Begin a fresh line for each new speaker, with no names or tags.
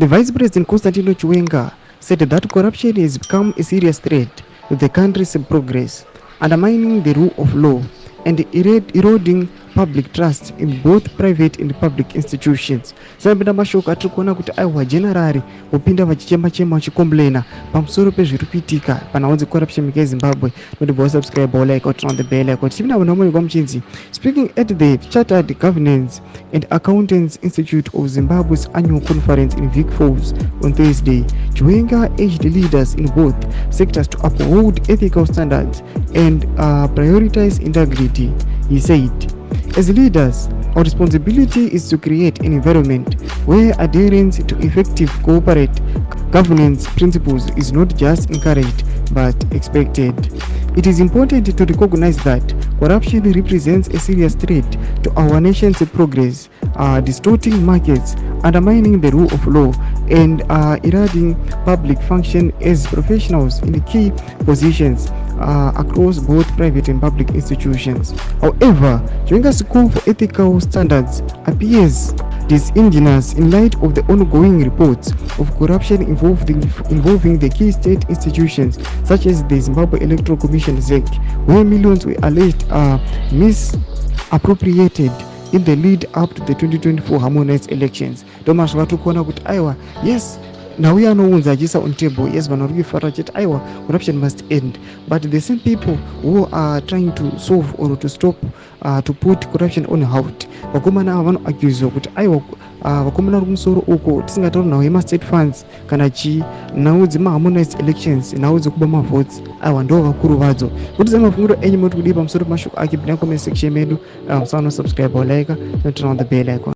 The Vice President Constantino Chiwenga said that corruption has become a serious threat to the country's progress, undermining the rule of law and eroding public trust in both private and public institutions. Sabina mashoko atiri kuona kuti aiwa generali upinda vachichema vachikomplaina pamusoro pezviri kuitika panyaya dzecorruption munyika yeZimbabwe. Notibva wasubscribe like or turn on the bell icon. Tivina vanhu vamwe kwamuchinzi. Speaking at the Chartered Governance and Accountants Institute of Zimbabwe's annual conference in Vic Falls on Thursday, Chiwenga urged leaders in both sectors to uphold ethical standards and prioritize integrity. He said, as leaders, our responsibility is to create an environment where adherence to effective corporate governance principles is not just encouraged but expected. It is important to recognize that corruption represents a serious threat to our nation's progress, distorting markets, undermining the rule of law, and eroding public function as professionals in key positions across both private and public institutions. However, Chiwenga's call for ethical standards appears disingenuous in light of the ongoing reports of corruption involving the key state institutions such as the Zimbabwe Electoral Commission (ZEC), where millions were alleged misappropriated in the lead up to the 2024 harmonized elections. Thomas Watukuona kuti aiwa, yes, now we are no ones just on table. Yes, but not aiwa, corruption must end. But the same people who are trying to solve or to stop to put corruption on halt, vakomana vano accuse kuti aiwa vakomana kumusoro uko tisingatauri nawo ema-state funds kana chi nawo dzema-harmonized elections nawo dzekuba mavotes aiwa ndo vakuru vadzo. Kuti zamafungiro enyu moti kudii pamusoro pemashoko ake bina comment section medu. Musano subscribe or like and turn on the bell icon.